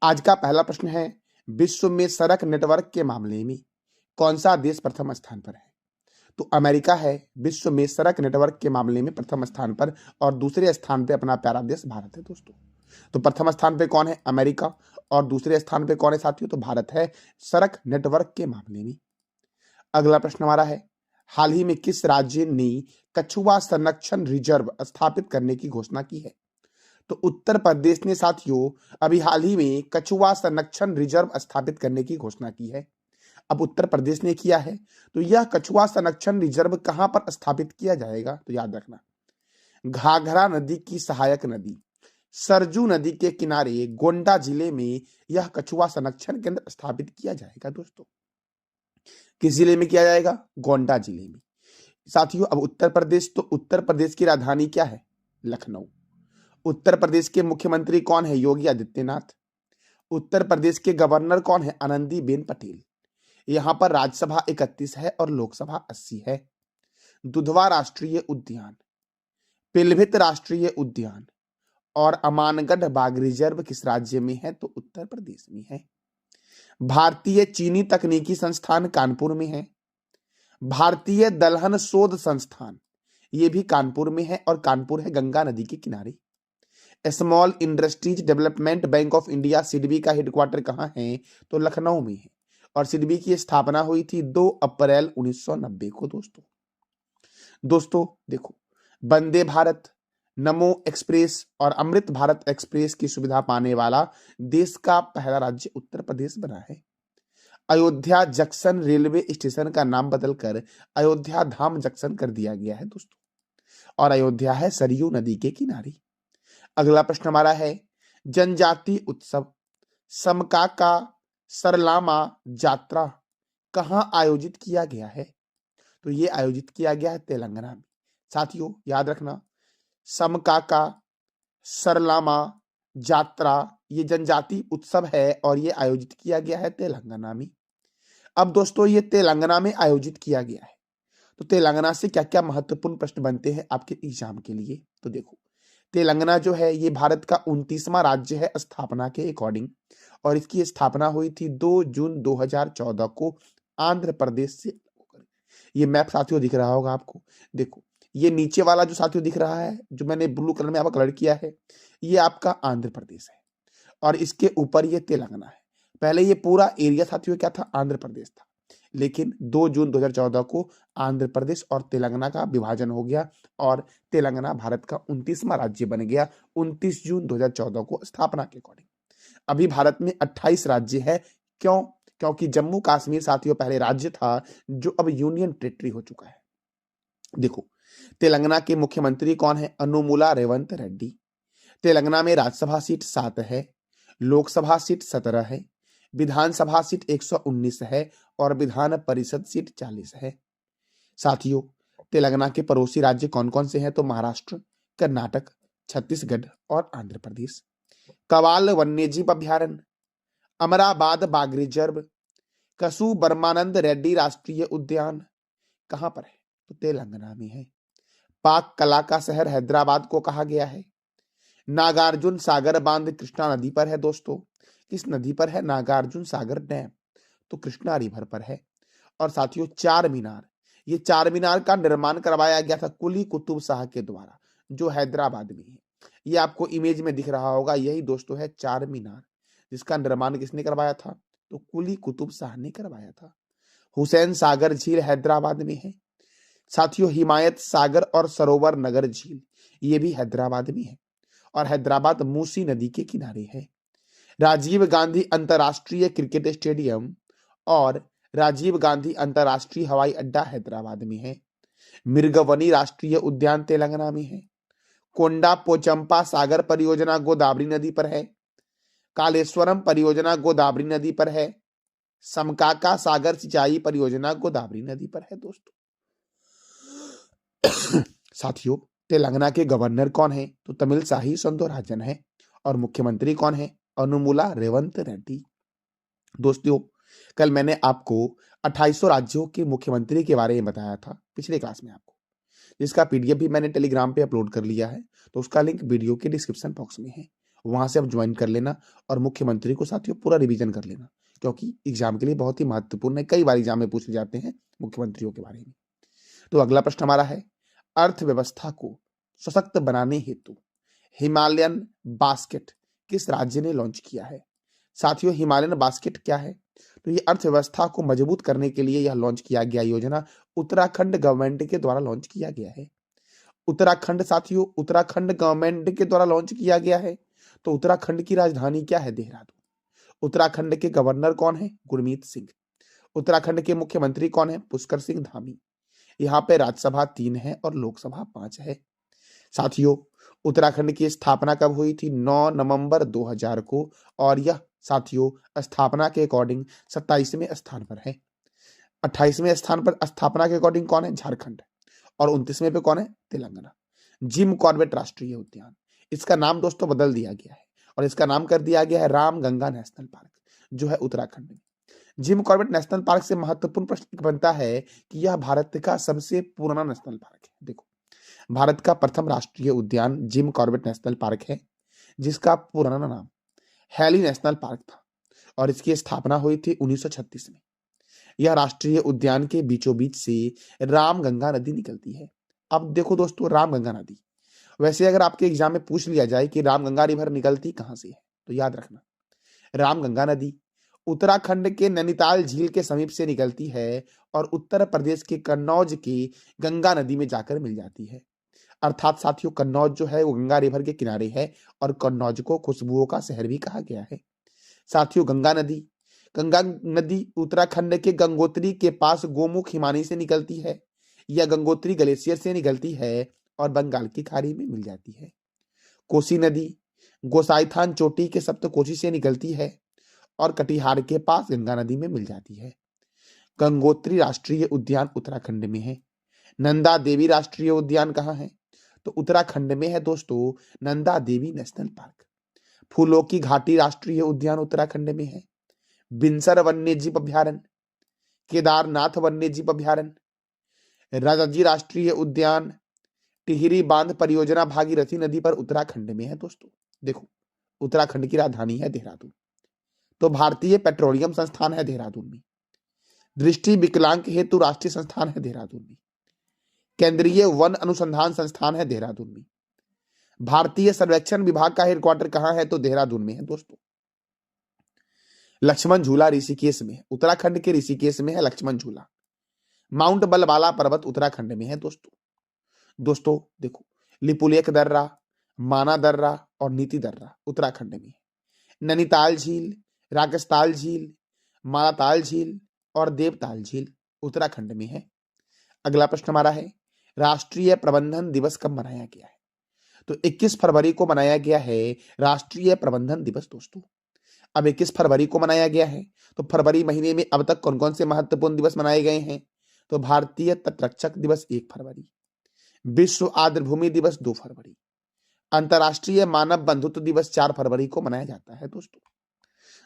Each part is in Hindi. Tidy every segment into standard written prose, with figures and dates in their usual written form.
आज का पहला प्रश्न है, विश्व में सड़क नेटवर्क के मामले में कौन सा देश प्रथम स्थान पर है? तो अमेरिका है विश्व में सड़क नेटवर्क के मामले में प्रथम स्थान पर, और दूसरे स्थान पे अपना प्यारा देश भारत है दोस्तों। तो प्रथम स्थान पे कौन है? अमेरिका। और दूसरे स्थान पे कौन है साथियों? तो भारत है सड़क नेटवर्क के मामले में। अगला प्रश्न हमारा है, हाल ही में किस राज्य ने कछुआ संरक्षण रिजर्व स्थापित करने की घोषणा की है? तो उत्तर प्रदेश ने साथियों अभी हाल ही में कछुआ संरक्षण रिजर्व स्थापित करने की घोषणा की है। अब उत्तर प्रदेश ने किया है, तो यह कछुआ संरक्षण रिजर्व कहां पर स्थापित किया जाएगा? तो याद रखना, घाघरा नदी की सहायक नदी सरजू नदी के किनारे गोंडा जिले में यह कछुआ संरक्षण केंद्र स्थापित किया जाएगा दोस्तों। किस जिले में किया जाएगा? गोंडा जिले में। साथियों अब उत्तर प्रदेश, तो उत्तर प्रदेश की राजधानी क्या है? लखनऊ। उत्तर प्रदेश के मुख्यमंत्री कौन है? योगी आदित्यनाथ। उत्तर प्रदेश के गवर्नर कौन है? आनंदीबेन पटेल। यहां पर राज्यसभा 31 है और लोकसभा 80 है। दुधवा राष्ट्रीय उद्यान, पिलभित राष्ट्रीय उद्यान और अमानगढ़ बाघ रिजर्व किस राज्य में है? तो उत्तर प्रदेश में है। भारतीय चीनी तकनीकी संस्थान कानपुर में है। भारतीय दलहन शोध संस्थान ये भी कानपुर में है, और कानपुर है गंगा नदी के किनारे। Small industries development bank of India SIDBI का हेडक्वार्टर कहां है? तो लखनऊ में है, और सिडबी की स्थापना हुई थी 2 अप्रैल 1990 को दोस्तों देखो, वंदे भारत, नमो एक्सप्रेस और अमृत भारत एक्सप्रेस की सुविधा पाने वाला देश का पहला राज्य उत्तर प्रदेश बना है। अयोध्या जंक्शन रेलवे स्टेशन का नाम बदलकर अयोध्या धाम जंक्शन कर दिया गया है दोस्तों, और अयोध्या है सरयू नदी के किनारे। अगला प्रश्न हमारा है, जनजाति उत्सव समकाका सरलामा जात्रा कहां आयोजित किया गया है? तो ये आयोजित किया गया है तेलंगाना में। साथियों याद रखना, समकाका सरलामा जात्रा ये जनजाति उत्सव है और ये आयोजित किया गया है तेलंगाना में। अब दोस्तों ये तेलंगाना में आयोजित किया गया है, तो तेलंगाना से क्या क्या महत्वपूर्ण प्रश्न बनते हैं आपके एग्जाम के लिए? तो देखो, तेलंगाना जो है ये भारत का 29वां राज्य है स्थापना के अकॉर्डिंग, और इसकी स्थापना हुई थी 2 जून 2014 को आंध्र प्रदेश से। ये मैप साथियों दिख रहा होगा आपको, देखो ये नीचे वाला जो साथियों दिख रहा है, जो मैंने ब्लू कलर में आपका कलर किया है, ये आपका आंध्र प्रदेश है, और इसके ऊपर ये तेलंगाना है। पहले ये पूरा एरिया साथियों क्या था? आंध्र प्रदेश था, लेकिन 2 जून 2014 को आंध्र प्रदेश और तेलंगाना का विभाजन हो गया, और तेलंगाना भारत का 29वां राज्य बन गया 29 जून 2014 को स्थापना के अकॉर्डिंग। अभी भारत में 28 राज्य है। क्यों? क्योंकि जम्मू कश्मीर साथियों पहले राज्य था, जो अब यूनियन टेरिटरी हो चुका है। देखो, तेलंगाना के मुख्यमंत्री कौन है? अनुमुला रेवंत रेड्डी। तेलंगाना में राज्यसभा सीट 7 है, लोकसभा सीट 17 है, विधानसभा सीट 119 है, और विधान परिषद सीट 40 है। साथियों तेलंगाना के पड़ोसी राज्य कौन कौन से हैं? तो महाराष्ट्र, कर्नाटक, छत्तीसगढ़ और आंध्र प्रदेश। कवाल वन्यजीव अभ्यारण्य, अमराबाद बाघ रिजर्व, कसु बर्मानंद रेड्डी राष्ट्रीय उद्यान कहां पर है? तो तेलंगाना में है। पाक कला का शहर हैदराबाद को कहा गया है। नागार्जुन सागर बांध कृष्णा नदी पर है दोस्तों। किस नदी पर है? नागार्जुन सागर डैम, तो कृष्णा रिवर पर है। और साथियों चार मीनार, ये चार मीनार का निर्माण करवाया गया था कुली कुतुब शाह के द्वारा, जो हैदराबाद में है। ये आपको इमेज में दिख रहा होगा, यही दोस्तों है चार मीनार, जिसका निर्माण किसने करवाया था? तो कुली कुतुब शाह ने करवाया था। हुसैन सागर झील हैदराबाद में है। साथियों हिमायत सागर और सरोवर नगर झील ये भी हैदराबाद में है, और हैदराबाद मूसी नदी के किनारे है। राजीव गांधी अंतरराष्ट्रीय क्रिकेट स्टेडियम और राजीव गांधी अंतरराष्ट्रीय हवाई अड्डा हैदराबाद में है। मिर्गवनी राष्ट्रीय उद्यान तेलंगाना में है। कोंडा पोचंपा सागर परियोजना गोदावरी नदी पर है। कालेश्वरम परियोजना गोदावरी नदी पर है। समकाका सागर सिंचाई परियोजना गोदावरी नदी पर है दोस्तों। साथियों तेलंगाना के गवर्नर कौन है? तो तमिलसाई सौंदरराजन है, और मुख्यमंत्री कौन है? अनुमुला रेवंत रेड्डी। दोस्तों कल मैंने आपको 2800 राज्यों के मुख्यमंत्री के बारे में बताया था पिछले क्लास में आपको, जिसका पीडीएफ भी मैंने टेलीग्राम पे अपलोड कर लिया है, तो उसका लिंक वीडियो के डिस्क्रिप्शन बॉक्स में है, वहां से आप ज्वाइन कर लेना और मुख्यमंत्री को साथियों पूरा रिवीजन कर लेना, क्योंकि एग्जाम के लिए बहुत ही महत्वपूर्ण है। कई बार एग्जाम में पूछे जाते हैं मुख्यमंत्रियों के बारे में। तो अगला प्रश्न हमारा है, अर्थव्यवस्था को सशक्त बनाने हेतु हिमालयन बास्केट किस राज्य ने लॉन्च किया है? साथियों, हिमालयन बास्केट क्या है? तो ये अर्थव्यवस्था को मजबूत करने के लिए यह लॉन्च किया गया योजना उत्तराखंड गवर्नमेंट के द्वारा लॉन्च किया गया है। उत्तराखंड साथियों, उत्तराखंड गवर्नमेंट के द्वारा लॉन्च किया गया है। तो उत्तराखंड की राजधानी क्या है? देहरादून। उत्तराखंड के गवर्नर कौन है? गुरमीत सिंह। उत्तराखंड के मुख्यमंत्री कौन है? पुष्कर सिंह धामी। यहाँ पे राज्यसभा 3 है और लोकसभा 5 है। साथियों, उत्तराखंड की स्थापना कब हुई थी? 9 नवंबर 2000 को, और यह साथियों स्थापना के अकॉर्डिंग 27वें स्थान पर है। 28वें स्थान पर स्थापना के अकॉर्डिंग कौन है? झारखंड। और 29वें पे कौन है? तेलंगाना। जिम कॉर्बेट राष्ट्रीय उद्यान, इसका नाम दोस्तों बदल दिया गया है और इसका नाम कर दिया गया है रामगंगा नेशनल पार्क, जो है उत्तराखंड में। जिम कॉर्बेट नेशनल पार्क से महत्वपूर्ण प्रश्न बनता है कि यह भारत का सबसे पुराना नेशनल पार्क है। देखो, भारत का प्रथम राष्ट्रीय उद्यान जिम कॉर्बेट नेशनल पार्क है, जिसका पुराना नाम हैली नेशनल पार्क था और इसकी स्थापना हुई थी 1936 में। यह राष्ट्रीय उद्यान के बीचों बीच से रामगंगा नदी निकलती है। अब देखो दोस्तों, रामगंगा नदी, वैसे अगर आपके एग्जाम में पूछ लिया जाए कि रामगंगा रिवर निकलती कहां से है, तो याद रखना रामगंगा नदी उत्तराखंड के नैनीताल झील के समीप से निकलती है और उत्तर प्रदेश के कन्नौज की गंगा नदी में जाकर मिल जाती है। अर्थात साथियों, कन्नौज जो है वो गंगा रिवर के किनारे है और कन्नौज को खुशबुओं का शहर भी कहा गया है। साथियों, गंगा नदी उत्तराखंड के गंगोत्री के पास गोमुख हिमानी से निकलती है या गंगोत्री ग्लेशियर से निकलती है और बंगाल की खाड़ी में मिल जाती है। कोसी नदी गोसाईथान चोटी के सप्तकोशी से निकलती है और कटिहार के पास गंगा नदी में मिल जाती है। गंगोत्री राष्ट्रीय उद्यान उत्तराखंड में है। नंदा देवी राष्ट्रीय उद्यान कहाँ है? तो उत्तराखंड में है दोस्तों, नंदा देवी नेशनल पार्क। फूलों की घाटी राष्ट्रीय उद्यान उत्तराखंड में है। बिनसर वन्यजीव अभ्यारण्य, केदारनाथ वन्यजीव अभ्यारण्य, राजाजी राष्ट्रीय उद्यान, टिहरी बांध परियोजना भागीरथी नदी पर उत्तराखंड में है। दोस्तों देखो, उत्तराखंड की राजधानी है देहरादून। तो भारतीय पेट्रोलियम संस्थान है देहरादून में। दृष्टि विकलांग हेतु राष्ट्रीय संस्थान है देहरादून में। केंद्रीय वन अनुसंधान संस्थान है देहरादून में। भारतीय सर्वेक्षण विभाग का हेडक्वार्टर कहां है? तो देहरादून में है। दोस्तों, लक्ष्मण झूला ऋषिकेश में है। उत्तराखंड के ऋषिकेश में है लक्ष्मण झूला। माउंट बलबाला पर्वत उत्तराखंड में है। दोस्तों देखो, लिपुलेख दर्रा, माना दर्रा और नीति दर्रा उत्तराखंड में है। नैनीताल झील, राकेशताल झील, मालाताल झील और देवताल झील उत्तराखंड में है। अगला प्रश्न हमारा है, राष्ट्रीय प्रबंधन दिवस कब मनाया गया है? तो 21 फरवरी को मनाया गया है राष्ट्रीय प्रबंधन दिवस। दोस्तों, अब 21 फरवरी को मनाया गया है, तो फरवरी महीने में अब तक कौन कौन से महत्वपूर्ण दिवस मनाए गए हैं? तो भारतीय तटरक्षक दिवस 1 फरवरी, विश्व आर्द्रभूमि दिवस 2 फरवरी, अंतर्राष्ट्रीय मानव बंधुत्व दिवस 4 फरवरी को मनाया जाता है।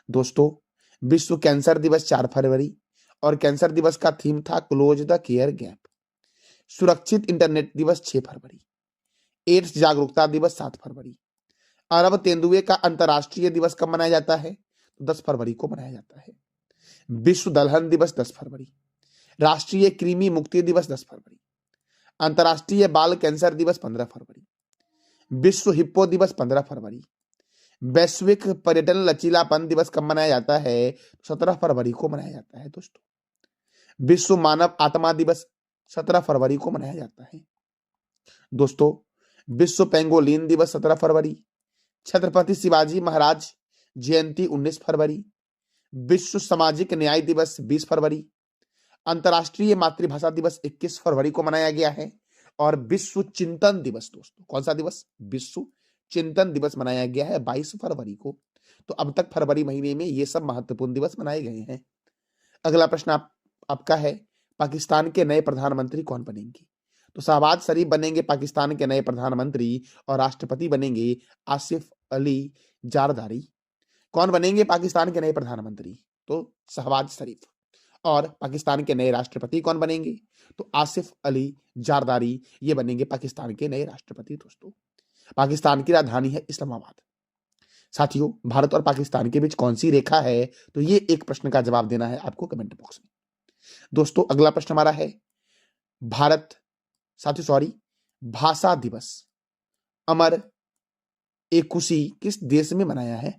दोस्तों, विश्व कैंसर दिवस 4 फरवरी और कैंसर दिवस का थीम था क्लोज द केयर गैप। सुरक्षित इंटरनेट दिवस 6 फरवरी, एड्स जागरूकता दिवस 7 फरवरी। अरब तेंदुए का अंतर्राष्ट्रीय दिवस कब मनाया जाता है? तो 10 फरवरी को मनाया जाता है। विश्व दलहन दिवस 10 फरवरी, राष्ट्रीय कृमि मुक्ति दिवस 10 फरवरी, अंतर्राष्ट्रीय बाल कैंसर दिवस 15 फरवरी, विश्व हिप्पो दिवस 15 फरवरी, वैश्विक पर्यटन लचीलापन दिवस कब मनाया जाता है? 17 फरवरी को मनाया जाता है। दोस्तों, विश्व मानव आत्मा दिवस 17 फरवरी को मनाया जाता है। दोस्तों, विश्व पेंगोलिन दिवस 17 फरवरी, छत्रपति शिवाजी महाराज जयंती 19 फरवरी, विश्व सामाजिक न्याय दिवस 20 फरवरी, अंतर्राष्ट्रीय मातृभाषा दिवस 21 फरवरी को मनाया गया है और विश्व चिंतन दिवस, दोस्तों कौन सा दिवस? विश्व चिंतन दिवस मनाया गया है 22 फरवरी को। तो अब तक फरवरी महीने में ये सब महत्वपूर्ण दिवस मनाए गए हैं। अगला प्रश्न आपका है, पाकिस्तान के नए प्रधानमंत्री कौन बनेंगे? तो शहबाज शरीफ बनेंगे पाकिस्तान के नए प्रधानमंत्री और राष्ट्रपति बनेंगे आसिफ अली जारदारी। कौन बनेंगे पाकिस्तान के नए प्रधानमंत्री? तो शहबाज शरीफ। और पाकिस्तान के नए राष्ट्रपति कौन बनेंगे? तो आसिफ अली जारदारी, ये बनेंगे पाकिस्तान के नए राष्ट्रपति। दोस्तों, पाकिस्तान की राजधानी है इस्लामाबाद। साथियों, भारत और पाकिस्तान के बीच कौन सी रेखा है? तो ये एक प्रश्न का जवाब देना है आपको कमेंट बॉक्स में। दोस्तों, अगला प्रश्न हमारा है भाषा दिवस अमर एकुशी किस देश में मनाया है?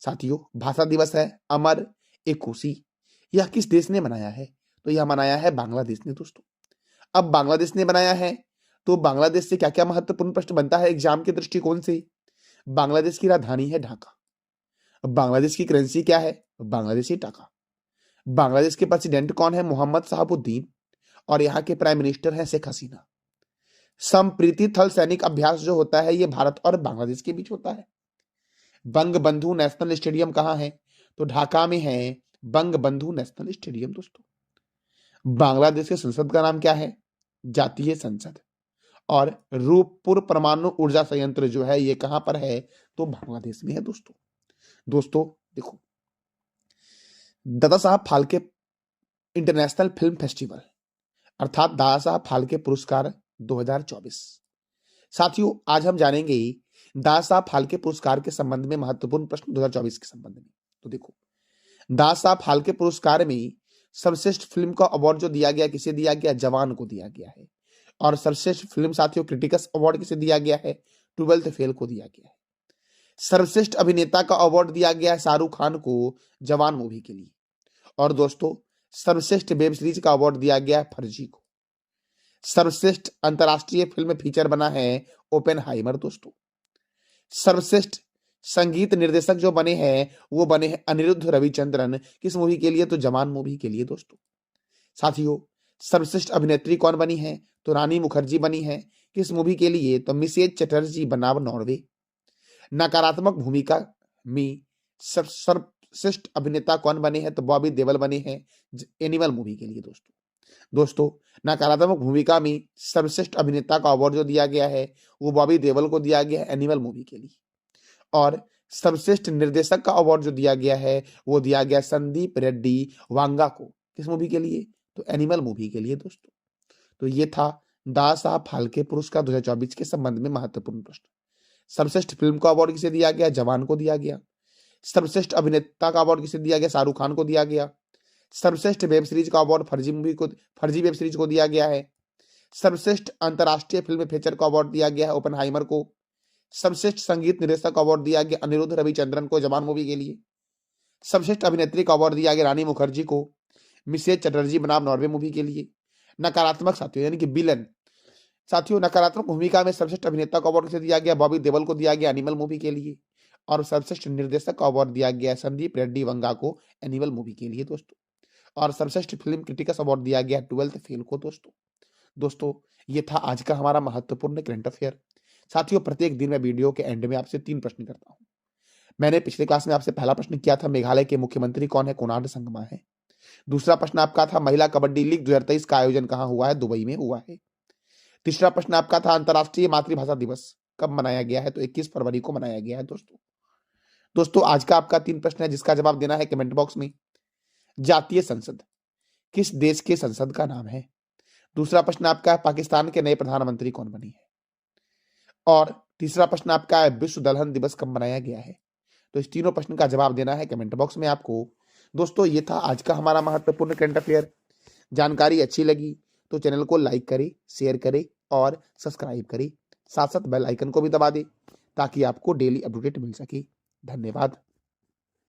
साथियों, भाषा दिवस है अमर एकुशी, यह किस देश ने मनाया है? तो यह मनाया है बांग्लादेश ने दोस्तों। अब बांग्लादेश ने बनाया है तो बांग्लादेश से क्या क्या महत्वपूर्ण प्रश्न बनता है एग्जाम के दृष्टिकोण से? बांग्लादेश की राजधानी है ढाका। बांग्लादेश की करेंसी क्या है? बांग्लादेशी टाका। बांग्लादेश के प्रेसिडेंट कौन है? मोहम्मद शहाबुद्दीन। और यहाँ के प्राइम मिनिस्टर है शेख हसीना। संप्रीति थल सैनिक अभ्यास जो होता है ये भारत और बांग्लादेश के बीच होता है। बंगबंधु नेशनल स्टेडियम कहाँ है? तो ढाका में है बंगबंधु नेशनल स्टेडियम दोस्तों। बांग्लादेश के संसद का नाम क्या है? जातीय संसद। और रूपपुर परमाणु ऊर्जा संयंत्र जो है ये कहां पर है? तो बांग्लादेश में है दोस्तों देखो, Dada Saheb Phalke international film festival अर्थात दादा साहब फाल्के पुरस्कार 2024। साथियों, आज हम जानेंगे दादा साहब फाल्के पुरस्कार के संबंध में महत्वपूर्ण प्रश्न 2024 के संबंध में। तो देखो, दादा साहब फाल्के पुरस्कार में सर्वश्रेष्ठ फिल्म का अवार्ड जो दिया गया किसे दिया गया? जवान को दिया गया है। और सर्वश्रेष्ठ फिल्म साथियों क्रिटिकस अवार्ड किसे दिया गया है? 12th फेल को दिया गया है। सर्वश्रेष्ठ अभिनेता का अवार्ड दिया गया है शाहरुख खान को जवान मूवी के लिए। और दोस्तों, सर्वश्रेष्ठ वेब सीरीज का अवार्ड दिया गया है फर्जी को। सर्वश्रेष्ठ अंतरराष्ट्रीय फिल्म फीचर बना है ओपेनहाइमर दोस्तों। सर्वश्रेष्ठ संगीत निर्देशक जो बने हैं वो बने हैं अनिरुद्ध रविचंद्रन। किस मूवी के लिए? तो जवान मूवी के लिए दोस्तों। साथियों, सर्वश्रेष्ठ अभिनेत्री कौन बनी है? तो रानी मुखर्जी बनी है। किस मूवी के लिए? तो मिसेज चटर्जी बनाम नॉर्वे। नकारात्मक भूमिका में सर्वश्रेष्ठ अभिनेता कौन बने हैं? तो बॉबी देओल बने हैं एनिमल मूवी के लिए दोस्तों। नकारात्मक भूमिका में सर्वश्रेष्ठ अभिनेता का अवार्ड जो दिया गया है वो बॉबी देओल को दिया गया है एनिमल मूवी के लिए। और सर्वश्रेष्ठ निर्देशक का अवार्ड जो दिया गया है वो दिया गया संदीप रेड्डी वांगा को। किस मूवी के लिए? तो एनिमल मूवी के लिए दोस्तों। तो ये था दादा साहब फाल्के पुरस्कार 2024 के संबंध में महत्वपूर्ण प्रश्न। सर्वश्रेष्ठ फिल्म का अवार्ड किसे दिया गया? जवान को दिया गया। सर्वश्रेष्ठ अभिनेता का अवार्ड किसे दिया गया? शाहरुख खान को दिया गया। सर्वश्रेष्ठ वेब सीरीज का अवार्ड फर्जी वेब सीरीज को दिया गया है। सर्वश्रेष्ठ अंतरराष्ट्रीय फिल्म फीचर का अवार्ड दिया गया है ओपेनहाइमर को। सर्वश्रेष्ठ संगीत निर्देशक का अवार्ड दिया गया अनिरुद्ध रविचंद्रन को जवान मूवी के लिए। सर्वश्रेष्ठ अभिनेत्री का अवार्ड दिया गया रानी मुखर्जी को मिसेज चटर्जी बनाम नॉर्वे मूवी के लिए। नकारात्मक साथियों यानी कि विलन साथियों, नकारात्मक भूमिका में सर्वश्रेष्ठ अभिनेता का अवार्ड किसे दिया गया? बॉबी देओल को दिया गया एनिमल मूवी के लिए। और सर्वश्रेष्ठ निर्देशक का अवार्ड दिया गया संदीप रेड्डी वंगा को एनिमल मूवी के लिए दोस्तों। और सर्वश्रेष्ठ फिल्म क्रिटिकस अवार्ड दिया गया 12th फेल को दोस्तों। ये था आज का हमारा महत्वपूर्ण करंट अफेयर। साथियों, प्रत्येक दिन मैं वीडियो के एंड में आपसे 3 प्रश्न करता हूं। मैंने पिछले क्लास में आपसे पहला प्रश्न किया था मेघालय के मुख्यमंत्री कौन है? कोनार्ड संगमा है। दूसरा प्रश्न आपका था महिला कबड्डी लीग 2023 का आयोजन कहां हुआ है? दुबई में हुआ है। तीसरा प्रश्न आपका था अंतरराष्ट्रीय मातृभाषा दिवस कब मनाया गया है? तो 21 फरवरी को मनाया गया है दोस्तों। आज का आपका 3 प्रश्न है जिसका जवाब देना है कमेंट बॉक्स में। जातीय संसद किस देश के संसद का नाम है? दूसरा प्रश्न आपका है पाकिस्तान के नए प्रधानमंत्री कौन बने हैं? और तीसरा प्रश्न आपका है विश्व दलहन दिवस कब मनाया गया है? तो इस तीनों प्रश्न का जवाब देना है कमेंट बॉक्स में आपको। दोस्तों, ये था आज का हमारा महत्वपूर्ण करंट अफेयर। जानकारी अच्छी लगी तो चैनल को लाइक करें, शेयर करें और सब्सक्राइब करें। साथ साथ बेल आइकन को भी दबा दें ताकि आपको डेली अपडेट मिल सके। धन्यवाद।